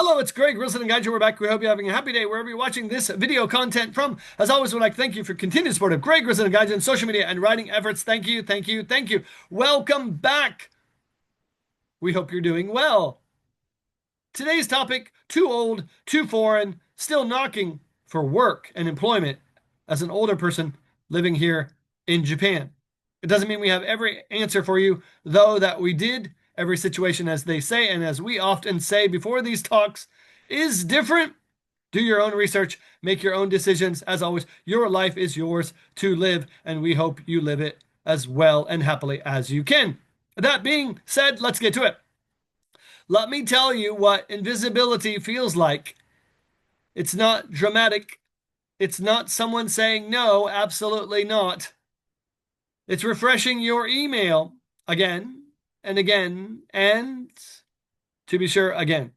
Hello, it's Greg, Wilson and Geiger. We're back. We hope you're having a happy day wherever you're watching this video content from. As always, we'd like to thank you for continued support of Greg, Wilson and Geiger and social media and writing efforts. Thank you, thank you, thank you. Welcome back. We hope you're doing well. Today's topic, too old, too foreign, still knocking for work and employment as an older person living here in Japan. It doesn't mean we have every answer for you, though that we did. Every situation, as they say, and as we often say before these talks, is different. Do your own research, make your own decisions. As always, your life is yours to live, and we hope you live it as well and happily as you can. That being said, let's get to it. Let me tell you what invisibility feels like. It's not dramatic. It's not someone saying no, absolutely not. It's refreshing your email again and again and, to be sure, again.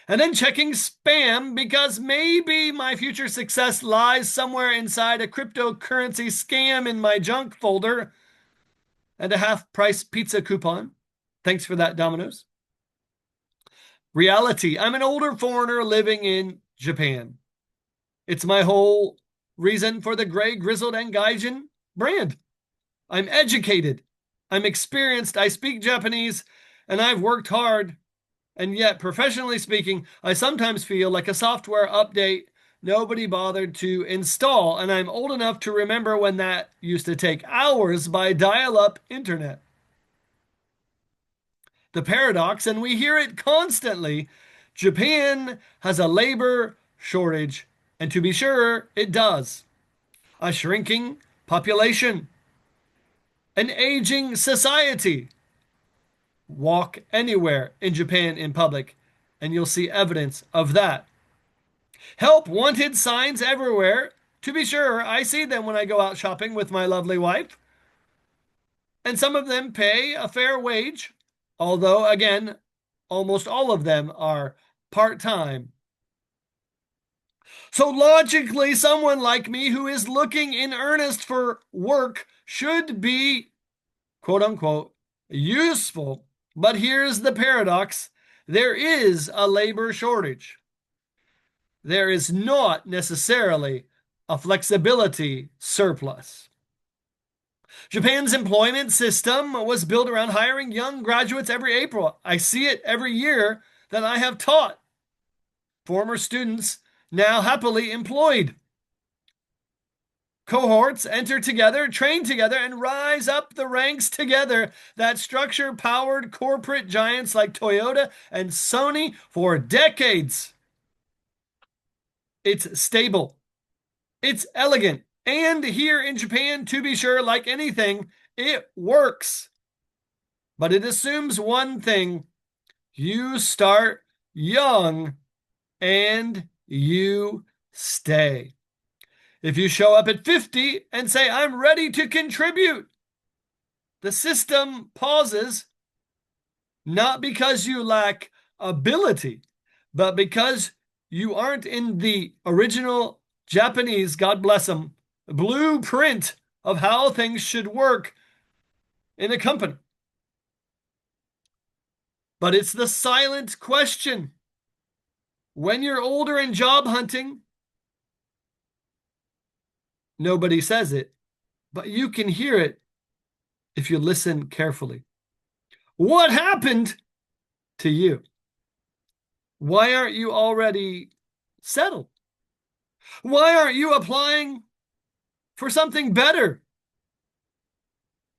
And then checking spam because maybe my future success lies somewhere inside a cryptocurrency scam in my junk folder and a half-price pizza coupon. Thanks for that, Domino's. Reality. I'm an older foreigner living in Japan. It's my whole reason for the gray, grizzled, and gaijin brand. I'm educated. I'm experienced. I speak Japanese, and I've worked hard. And yet, professionally speaking, I sometimes feel like a software update nobody bothered to install, and I'm old enough to remember when that used to take hours by dial-up internet. The paradox, and we hear it constantly, Japan has a labor shortage, and to be sure, it does. A shrinking population, an aging society. Walk anywhere in Japan in public, and you'll see evidence of that. Help wanted signs everywhere. To be sure, I see them when I go out shopping with my lovely wife. And some of them pay a fair wage, although, again, almost all of them are part-time. So logically, someone like me who is looking in earnest for work should be, quote unquote, useful. But here's the paradox. There is a labor shortage. There is not necessarily a flexibility surplus. Japan's employment system was built around hiring young graduates every April. I see it every year that I have taught. Former students now happily employed. Cohorts enter together, train together, and rise up the ranks together. That structure powered corporate giants like Toyota and Sony for decades. It's stable. It's elegant. And here in Japan, to be sure, like anything, it works. But it assumes one thing. You start young and you stay. If you show up at 50 and say, I'm ready to contribute, the system pauses, not because you lack ability, but because you aren't in the original Japanese, God bless them, blueprint of how things should work in a company. But it's the silent question. When you're older and job hunting, nobody says it, but you can hear it if you listen carefully. What happened to you? Why aren't you already settled? Why aren't you applying for something better?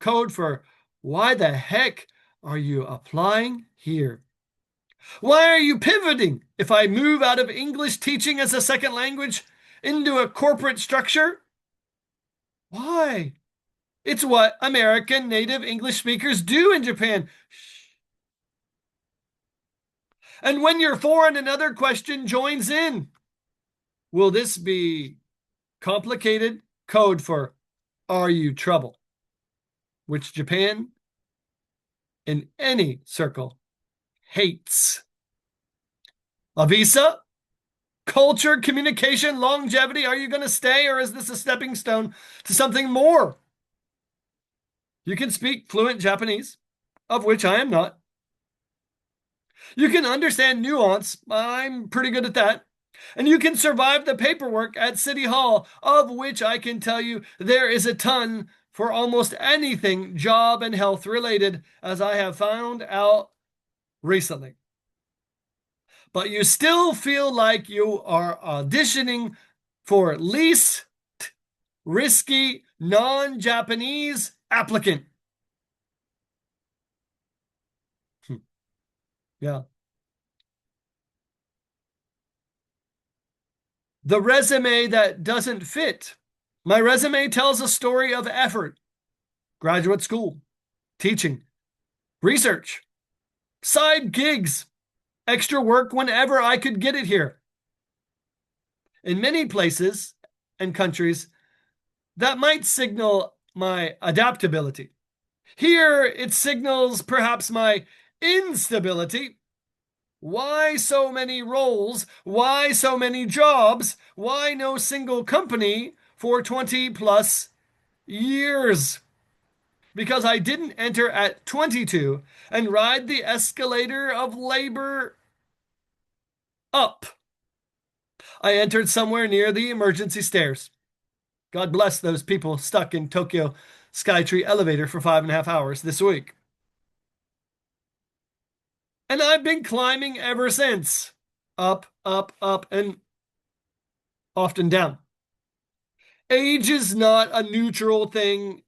Code for why the heck are you applying here? Why are you pivoting if I move out of English teaching as a second language into a corporate structure? Why? It's what American native English speakers do in Japan. And when you're foreign, another question joins in. Will this be complicated? Code for are you trouble? Which Japan, in any circle, hates. A visa? Culture, communication, longevity. Are you going to stay, or is this a stepping stone to something more? You can speak fluent Japanese, of which I am not. You can understand nuance. I'm pretty good at that. And you can survive the paperwork at City Hall, of which I can tell you there is a ton for almost anything job and health related, as I have found out recently. But you still feel like you are auditioning for least risky non-Japanese applicant. Yeah. The resume that doesn't fit. My resume tells a story of effort, graduate school, teaching, research, side gigs, extra work whenever I could get it here. In many places and countries, that might signal my adaptability. Here, it signals perhaps my instability. Why so many roles? Why so many jobs? Why no single company for 20 plus years? Because I didn't enter at 22 and ride the escalator of labor up. I entered somewhere near the emergency stairs. God bless those people stuck in Tokyo Skytree elevator for 5.5 hours this week. And I've been climbing ever since. Up, up, up, and often down. Age is not a neutral thing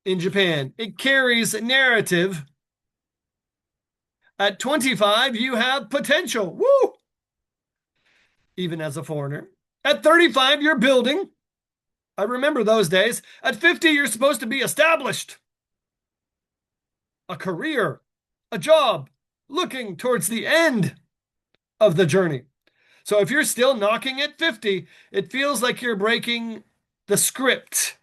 in Japan. It carries narrative. At 25, you have potential. Woo! Even as a foreigner. At 35, you're building. I remember those days. At 50, you're supposed to be established. A career, a job, looking towards the end of the journey. So if you're still knocking at 50, it feels like you're breaking the script.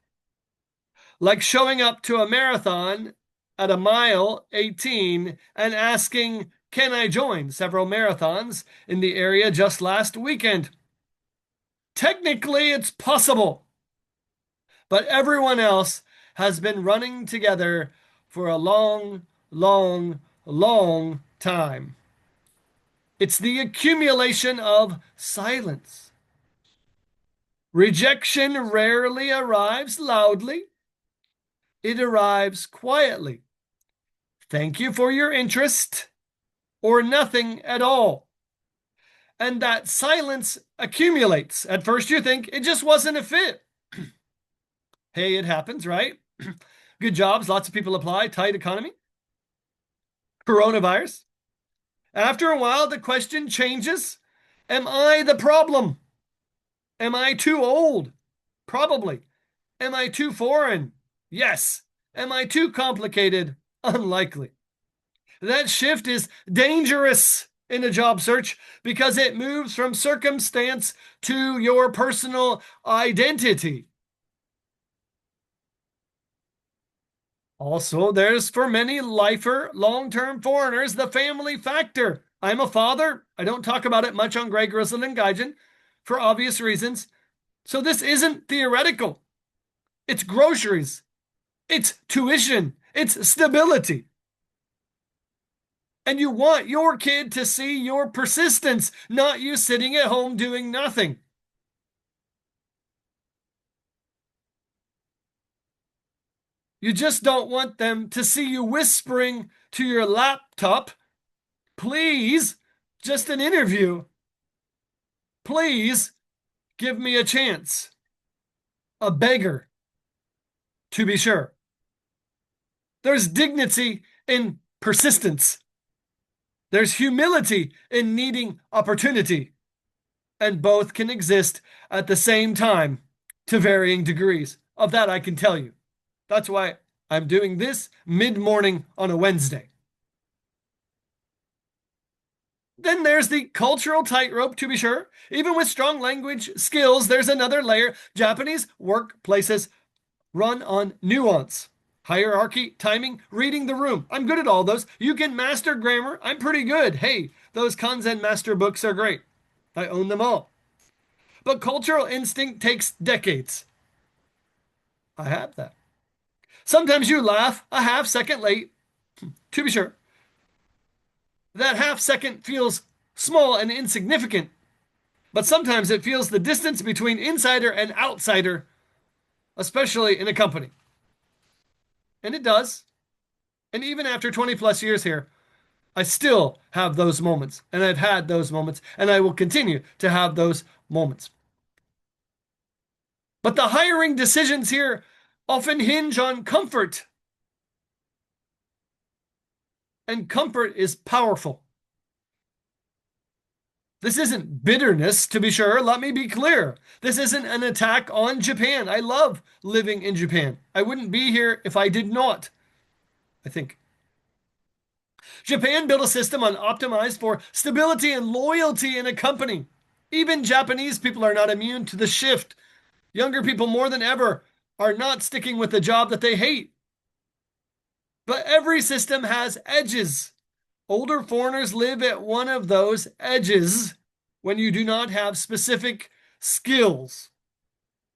Like showing up to a marathon at a mile 18 and asking, can I join several marathons in the area just last weekend? Technically, it's possible, but everyone else has been running together for a long, long, long time. It's the accumulation of silence. Rejection rarely arrives loudly. It arrives quietly. Thank you for your interest, or nothing at all. And that silence accumulates. At first, you think it just wasn't a fit. Hey, it happens, right? Good jobs, lots of people apply, tight economy. Coronavirus. After a while, the question changes. Am I the problem? Am I too old? Probably. Am I too foreign? Yes. Am I too complicated? Unlikely. That shift is dangerous in a job search because it moves from circumstance to your personal identity. Also, there's for many lifer, long-term foreigners, the family factor. I'm a father. I don't talk about it much on Greg Grizzled and Gaijin for obvious reasons. So this isn't theoretical. It's groceries. It's tuition. It's stability. And you want your kid to see your persistence, not you sitting at home doing nothing. You just don't want them to see you whispering to your laptop, please, just an interview. Please give me a chance. A beggar, to be sure. There's dignity in persistence. There's humility in needing opportunity. And both can exist at the same time to varying degrees. Of that, I can tell you. That's why I'm doing this mid-morning on a Wednesday. Then there's the cultural tightrope, to be sure. Even with strong language skills, there's another layer. Japanese workplaces run on nuance. Hierarchy, timing, reading the room. I'm good at all those. You can master grammar. I'm pretty good. Hey, those Kanzen master books are great. I own them all. But cultural instinct takes decades. I have that. Sometimes you laugh a half second late, to be sure. That half second feels small and insignificant, but sometimes it feels the distance between insider and outsider, especially in a company. And it does. And even after 20 plus years here, I still have those moments, and I've had those moments, and I will continue to have those moments. But the hiring decisions here often hinge on comfort. And comfort is powerful. This isn't bitterness, to be sure. Let me be clear. This isn't an attack on Japan. I love living in Japan. I wouldn't be here if I did not, I think. Japan built a system optimized for stability and loyalty in a company. Even Japanese people are not immune to the shift. Younger people, more than ever, are not sticking with the job that they hate. But every system has edges. Older foreigners live at one of those edges when you do not have specific skills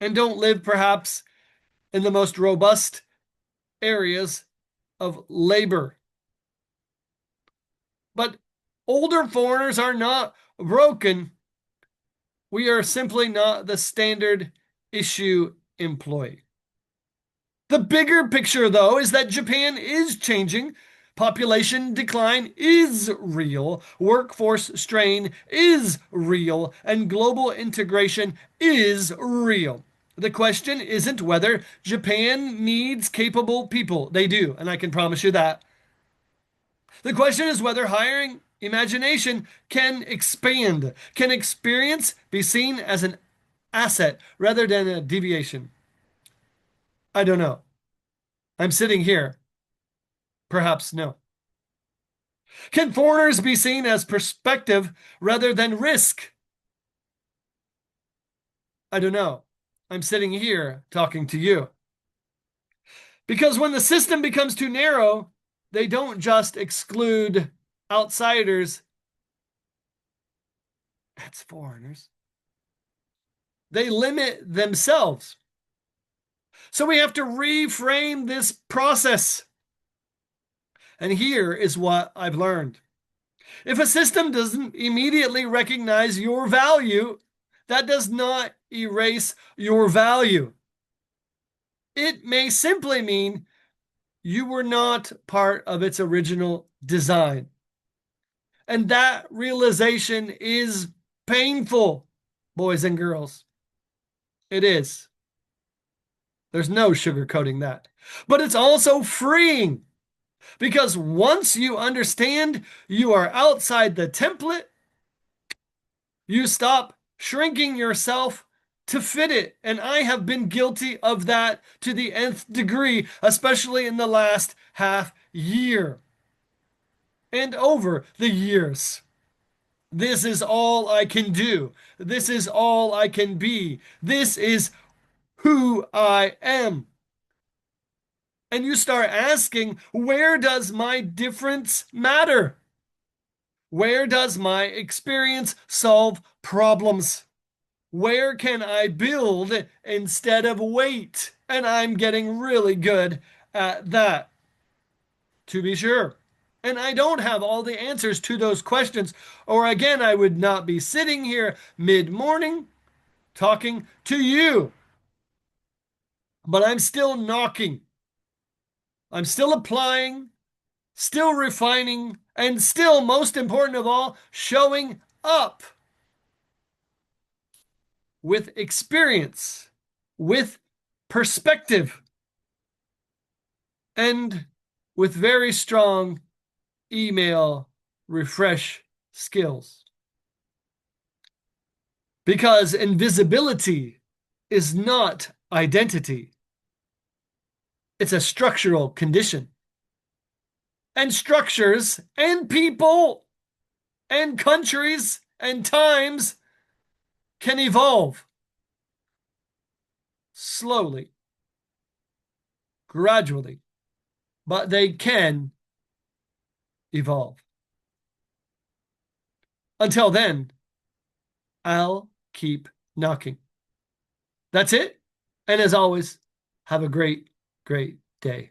and don't live perhaps in the most robust areas of labor. But older foreigners are not broken. We are simply not the standard issue employee. The bigger picture, though, is that Japan is changing. Population decline is real, workforce strain is real, and global integration is real. The question isn't whether Japan needs capable people. They do, and I can promise you that. The question is whether hiring imagination can expand. Can experience be seen as an asset rather than a deviation? I don't know. I'm sitting here. Perhaps no. Can foreigners be seen as perspective rather than risk? I don't know. I'm sitting here talking to you. Because when the system becomes too narrow, they don't just exclude outsiders. That's foreigners. They limit themselves. So we have to reframe this process. And here is what I've learned. If a system doesn't immediately recognize your value, that does not erase your value. It may simply mean you were not part of its original design. And that realization is painful, boys and girls. It is. There's no sugarcoating that. But it's also freeing. Because once you understand you are outside the template, you stop shrinking yourself to fit it. And I have been guilty of that to the nth degree, especially in the last half year and over the years. This is all I can do. This is all I can be. This is who I am. And you start asking, where does my difference matter? Where does my experience solve problems? Where can I build instead of wait? And I'm getting really good at that, to be sure. And I don't have all the answers to those questions, or again, I would not be sitting here mid-morning talking to you. But I'm still knocking. I'm still applying, still refining, and still, most important of all, showing up with experience, with perspective, and with very strong email refresh skills. Because invisibility is not identity. It's a structural condition. And structures and people and countries and times can evolve slowly, gradually, but they can evolve. Until then, I'll keep knocking. That's it. And as always, have a great day.